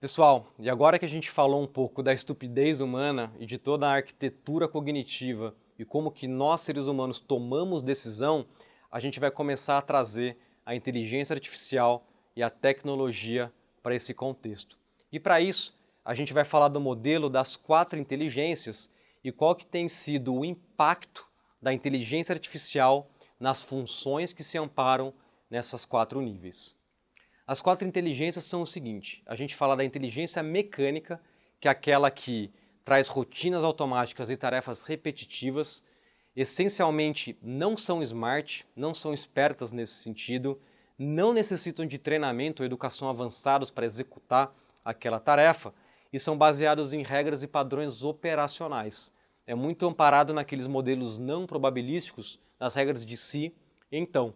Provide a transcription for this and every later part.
Pessoal, e agora que a gente falou um pouco da estupidez humana e de toda a arquitetura cognitiva e como que nós seres humanos tomamos decisão, a gente vai começar a trazer a inteligência artificial e a tecnologia para esse contexto. E para isso, a gente vai falar do modelo das 4 inteligências e qual que tem sido o impacto da inteligência artificial nas funções que se amparam nessas 4 níveis. As 4 inteligências são o seguinte: a gente fala da inteligência mecânica, que é aquela que traz rotinas automáticas e tarefas repetitivas, essencialmente não são smart, não são espertas nesse sentido, não necessitam de treinamento ou educação avançados para executar aquela tarefa e são baseados em regras e padrões operacionais. É muito amparado naqueles modelos não probabilísticos, nas regras de Si. Então,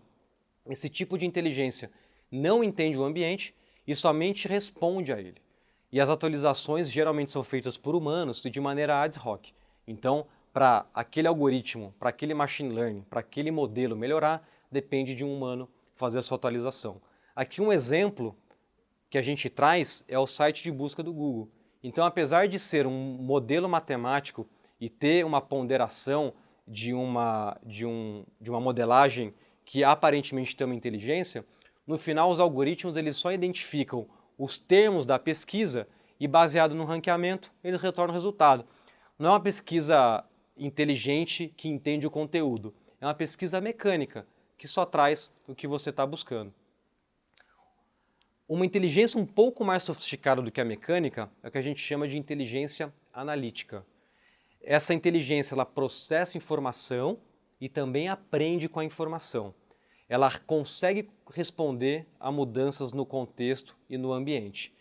esse tipo de inteligência não entende o ambiente e somente responde a ele. E as atualizações geralmente são feitas por humanos e de maneira ad hoc. Então, para aquele algoritmo, para aquele machine learning, para aquele modelo melhorar, depende de um humano fazer a sua atualização. Aqui um exemplo que a gente traz é o site de busca do Google. Então, apesar de ser um modelo matemático e ter uma ponderação de uma modelagem que aparentemente tem uma inteligência, no final os algoritmos eles só identificam os termos da pesquisa e baseado no ranqueamento eles retornam o resultado. Não é uma pesquisa inteligente que entende o conteúdo, é uma pesquisa mecânica que só traz o que você está buscando. Uma inteligência um pouco mais sofisticada do que a mecânica é o que a gente chama de inteligência analítica. Essa inteligência ela processa informação e também aprende com a informação. Ela consegue responder a mudanças no contexto e no ambiente.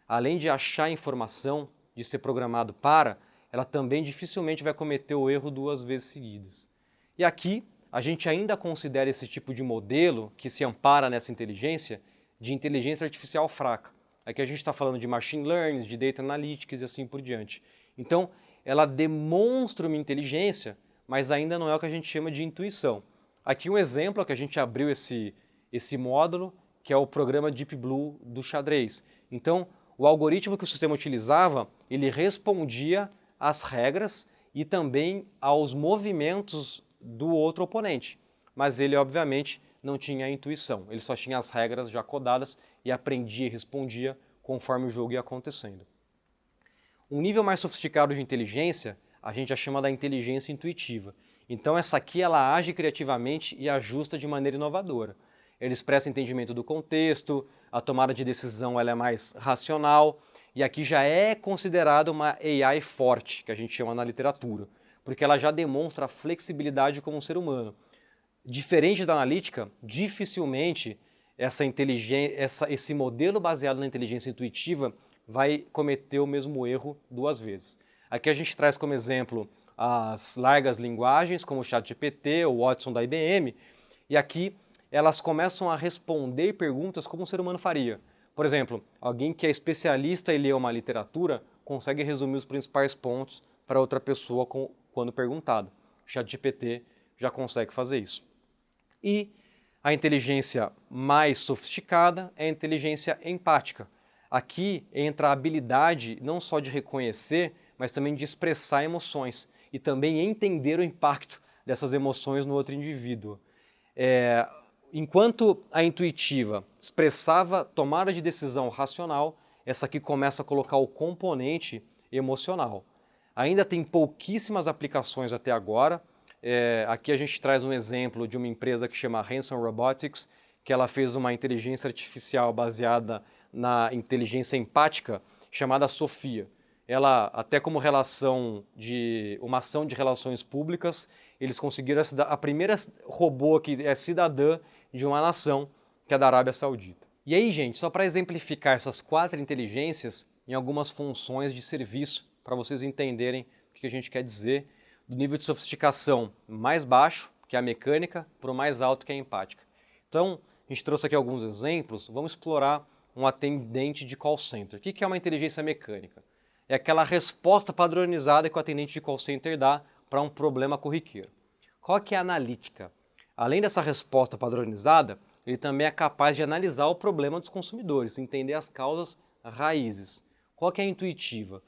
Além de achar informação, de ser programado para, ela também dificilmente vai cometer o erro 2 vezes seguidas. E aqui, a gente ainda considera esse tipo de modelo, que se ampara nessa inteligência, de inteligência artificial fraca. Aqui a gente está falando de machine learning, de data analytics e assim por diante. Então, ela demonstra uma inteligência, mas ainda não é o que a gente chama de intuição. Aqui um exemplo é que a gente abriu esse módulo, que é o programa Deep Blue do xadrez. Então, o algoritmo que o sistema utilizava, ele respondia às regras e também aos movimentos do outro oponente. Mas ele, obviamente, não tinha a intuição. Ele só tinha as regras já codadas e aprendia e respondia conforme o jogo ia acontecendo. Um nível mais sofisticado de inteligência, a gente a chama da inteligência intuitiva. Então essa aqui ela age criativamente e ajusta de maneira inovadora. Ele expressa entendimento do contexto, a tomada de decisão ela é mais racional, e aqui já é considerada uma AI forte, que a gente chama na literatura, porque ela já demonstra a flexibilidade como um ser humano. Diferente da analítica, dificilmente esse modelo baseado na inteligência intuitiva vai cometer o mesmo erro 2 vezes. Aqui a gente traz como exemplo as largas linguagens, como o ChatGPT ou o Watson da IBM, e aqui elas começam a responder perguntas como um ser humano faria. Por exemplo, alguém que é especialista e lê uma literatura consegue resumir os principais pontos para outra pessoa quando perguntado. O ChatGPT já consegue fazer isso. E a inteligência mais sofisticada é a inteligência empática. Aqui entra a habilidade não só de reconhecer, mas também de expressar emoções e também entender o impacto dessas emoções no outro indivíduo. Enquanto a intuitiva expressava tomada de decisão racional, essa aqui começa a colocar o componente emocional. Ainda tem pouquíssimas aplicações até agora. Aqui a gente traz um exemplo de uma empresa que chama Hanson Robotics, que ela fez uma inteligência artificial baseada na inteligência empática, chamada Sofia. Ela, até como uma ação de relações públicas, eles conseguiram a primeira robô que é cidadã de uma nação, que é da Arábia Saudita. E aí, gente, só para exemplificar essas 4 inteligências em algumas funções de serviço, para vocês entenderem o que a gente quer dizer, do nível de sofisticação mais baixo, que é a mecânica, para o mais alto, que é a empática. Então, a gente trouxe aqui alguns exemplos, vamos explorar um atendente de call center. O que é uma inteligência mecânica? É aquela resposta padronizada que o atendente de call center dá para um problema corriqueiro. Qual que é a analítica? Além dessa resposta padronizada, ele também é capaz de analisar o problema dos consumidores, entender as causas raízes. Qual que é a intuitiva?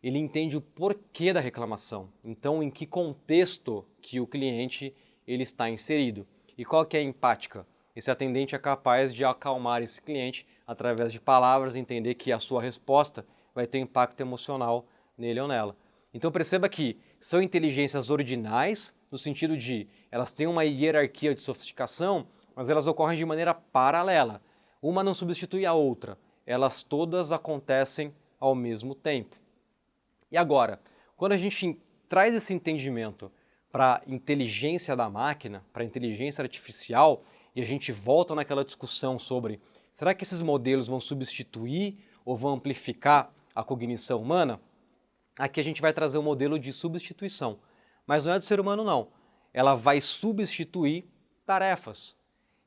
Ele entende o porquê da reclamação. Então, em que contexto que o cliente ele está inserido. E qual que é a empática? Esse atendente é capaz de acalmar esse cliente através de palavras, entender que a sua resposta vai ter impacto emocional nele ou nela. Então perceba que são inteligências ordinais, no sentido de elas têm uma hierarquia de sofisticação, mas elas ocorrem de maneira paralela. Uma não substitui a outra, elas todas acontecem ao mesmo tempo. E agora, quando a gente traz esse entendimento para a inteligência da máquina, para a inteligência artificial, e a gente volta naquela discussão sobre será que esses modelos vão substituir ou vão amplificar a cognição humana? Aqui a gente vai trazer um modelo de substituição, mas não é do ser humano não. Ela vai substituir tarefas.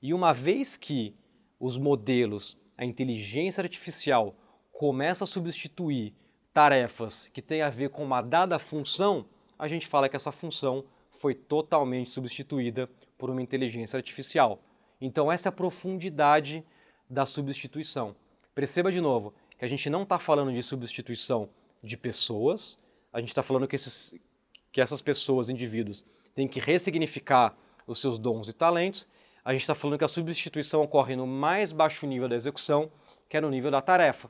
E uma vez que os modelos, a inteligência artificial, começa a substituir tarefas que têm a ver com uma dada função, a gente fala que essa função foi totalmente substituída por uma inteligência artificial. Então essa é a profundidade da substituição. Perceba de novo que a gente não está falando de substituição de pessoas, a gente está falando que essas pessoas, indivíduos, têm que ressignificar os seus dons e talentos, a gente está falando que a substituição ocorre no mais baixo nível da execução, que é no nível da tarefa.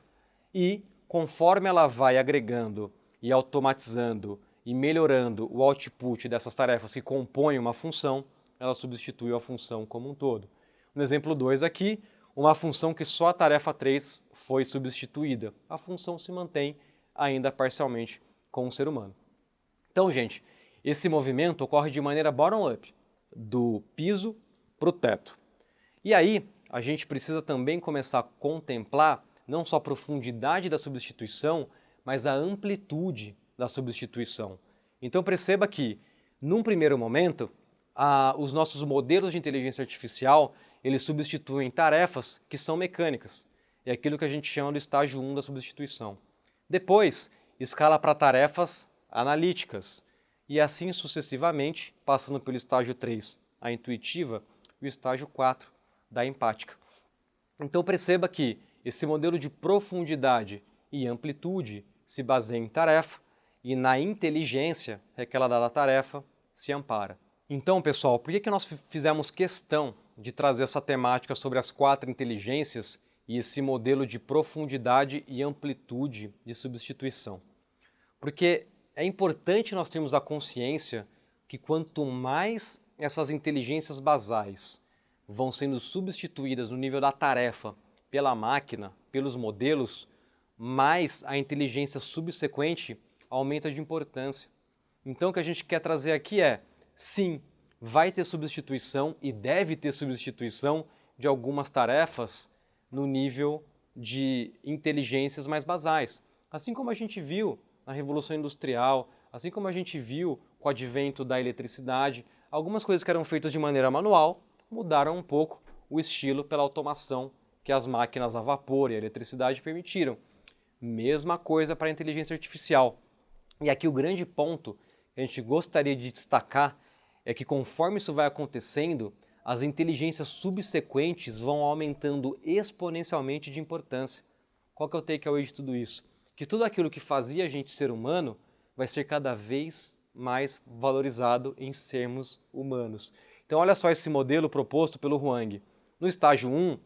E conforme ela vai agregando e automatizando e melhorando o output dessas tarefas que compõem uma função, ela substitui a função como um todo. No exemplo 2 aqui, uma função que só a tarefa 3 foi substituída. A função se mantém ainda parcialmente com o ser humano. Então, gente, esse movimento ocorre de maneira bottom-up, do piso para o teto. E aí, a gente precisa também começar a contemplar não só a profundidade da substituição, mas a amplitude da substituição. Então perceba que, num primeiro momento, os nossos modelos de inteligência artificial, eles substituem tarefas que são mecânicas. É aquilo que a gente chama do estágio 1 da substituição. Depois, escala para tarefas analíticas. E assim sucessivamente, passando pelo estágio 3, a intuitiva, e o estágio 4, da empática. Então perceba que esse modelo de profundidade e amplitude se baseia em tarefa e na inteligência que aquela dada tarefa se ampara. Então, pessoal, por que nós fizemos questão de trazer essa temática sobre as 4 inteligências e esse modelo de profundidade e amplitude de substituição? Porque é importante nós termos a consciência que quanto mais essas inteligências basais vão sendo substituídas no nível da tarefa pela máquina, pelos modelos, mais a inteligência subsequente aumenta de importância. Então o que a gente quer trazer aqui é, sim, vai ter substituição e deve ter substituição de algumas tarefas no nível de inteligências mais basais. Assim como a gente viu na Revolução Industrial, assim como a gente viu com o advento da eletricidade, algumas coisas que eram feitas de maneira manual mudaram um pouco o estilo pela automação que as máquinas a vapor e a eletricidade permitiram. Mesma coisa para a inteligência artificial. E aqui o grande ponto que a gente gostaria de destacar é que conforme isso vai acontecendo, as inteligências subsequentes vão aumentando exponencialmente de importância. Qual que é o takeaway de tudo isso? Que tudo aquilo que fazia a gente ser humano vai ser cada vez mais valorizado em sermos humanos. Então olha só esse modelo proposto pelo Huang. No estágio 1,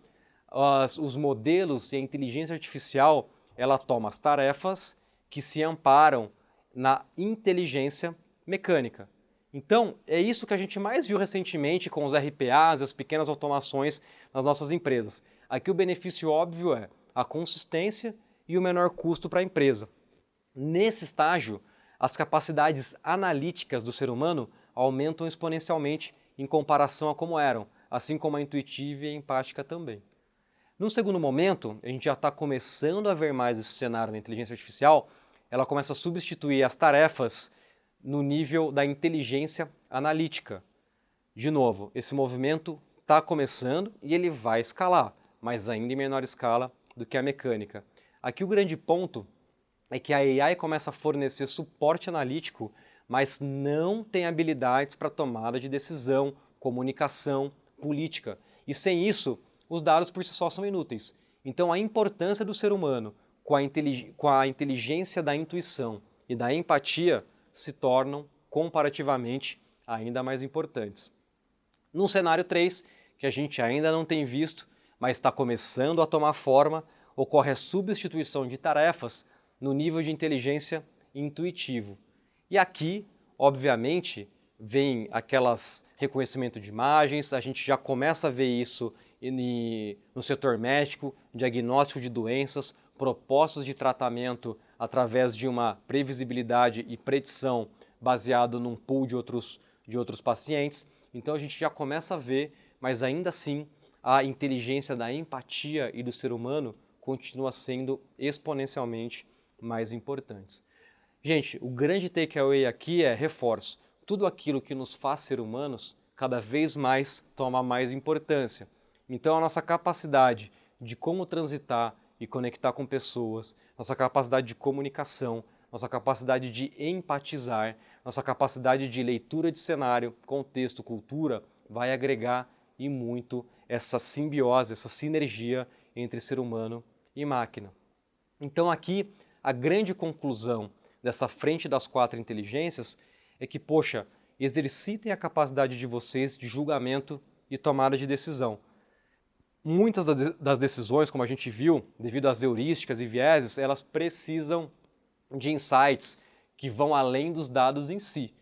os modelos e a inteligência artificial, ela toma as tarefas que se amparam na inteligência mecânica. Então, é isso que a gente mais viu recentemente com os RPAs e as pequenas automações nas nossas empresas. Aqui o benefício óbvio é a consistência e o menor custo para a empresa. Nesse estágio, as capacidades analíticas do ser humano aumentam exponencialmente em comparação a como eram, assim como a intuitiva e a empática também. Num segundo momento, a gente já está começando a ver mais esse cenário na inteligência artificial, ela começa a substituir as tarefas no nível da inteligência analítica. De novo, esse movimento está começando e ele vai escalar, mas ainda em menor escala do que a mecânica. Aqui o grande ponto é que a AI começa a fornecer suporte analítico, mas não tem habilidades para tomada de decisão, comunicação, política. E sem isso, os dados por si só são inúteis. Então a importância do ser humano com a inteligência da intuição e da empatia se tornam comparativamente ainda mais importantes. No cenário 3, que a gente ainda não tem visto, mas está começando a tomar forma, ocorre a substituição de tarefas no nível de inteligência intuitivo. E aqui, obviamente, vem aquelas reconhecimento de imagens, a gente já começa a ver isso no setor médico, diagnóstico de doenças, propostas de tratamento através de uma previsibilidade e predição baseado num pool de outros pacientes. Então a gente já começa a ver, mas ainda assim a inteligência da empatia e do ser humano continua sendo exponencialmente mais importantes. Gente, o grande takeaway aqui é reforço. Tudo aquilo que nos faz ser humanos cada vez mais toma mais importância. Então a nossa capacidade de como transitar e conectar com pessoas, nossa capacidade de comunicação, nossa capacidade de empatizar, nossa capacidade de leitura de cenário, contexto, cultura, vai agregar e muito essa simbiose, essa sinergia entre ser humano e máquina. Então aqui a grande conclusão dessa frente das 4 inteligências é que, poxa, exercitem a capacidade de vocês de julgamento e tomada de decisão. Muitas das decisões, como a gente viu, devido às heurísticas e vieses, elas precisam de insights que vão além dos dados em si.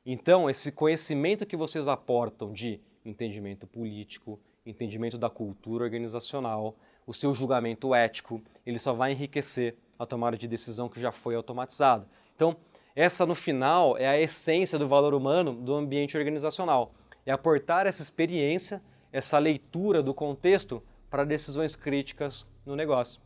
Então, esse conhecimento que vocês aportam de entendimento político, entendimento da cultura organizacional, o seu julgamento ético, ele só vai enriquecer a tomada de decisão que já foi automatizada. Então, essa no final é a essência do valor humano do ambiente organizacional. É aportar essa experiência, essa leitura do contexto para decisões críticas no negócio.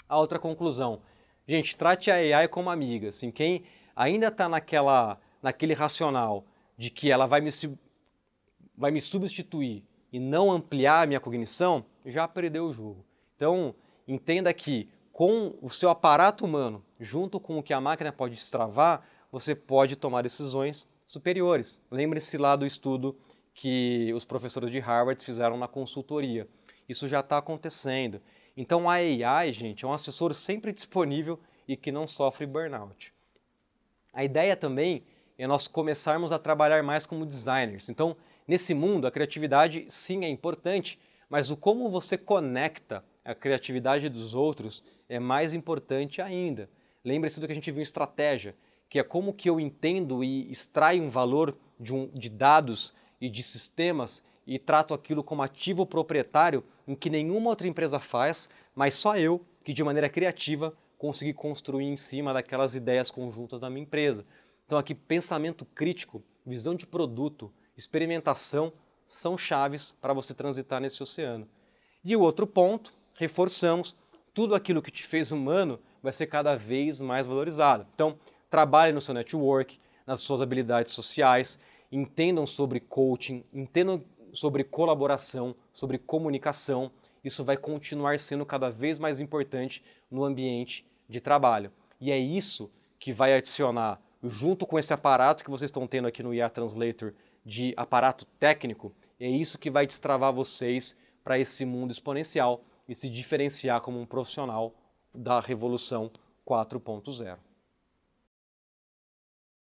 A outra conclusão, gente, trate a AI como amiga. Assim, quem ainda está naquele racional de que ela vai me substituir e não ampliar a minha cognição, já perdeu o jogo. Então, entenda que com o seu aparato humano, junto com o que a máquina pode destravar, você pode tomar decisões superiores. Lembre-se lá do estudo que os professores de Harvard fizeram na consultoria. Isso já está acontecendo. Então a AI, gente, é um assessor sempre disponível e que não sofre burnout. A ideia também é nós começarmos a trabalhar mais como designers. Então, nesse mundo, a criatividade sim é importante, mas o como você conecta a criatividade dos outros é mais importante ainda. Lembre-se do que a gente viu em estratégia, que é como que eu entendo e extraio um valor de dados e de sistemas e trato aquilo como ativo proprietário em que nenhuma outra empresa faz, mas só eu, que de maneira criativa, consegui construir em cima daquelas ideias conjuntas da minha empresa. Então aqui pensamento crítico, visão de produto, experimentação são chaves para você transitar nesse oceano. E o outro ponto, reforçamos, tudo aquilo que te fez humano vai ser cada vez mais valorizado. Então trabalhe no seu network, nas suas habilidades sociais, entendam sobre coaching, entendam sobre colaboração, sobre comunicação. Isso vai continuar sendo cada vez mais importante no ambiente de trabalho. E é isso que vai adicionar, junto com esse aparato que vocês estão tendo aqui no IA Translator, de aparato técnico, é isso que vai destravar vocês para esse mundo exponencial e se diferenciar como um profissional da Revolução 4.0.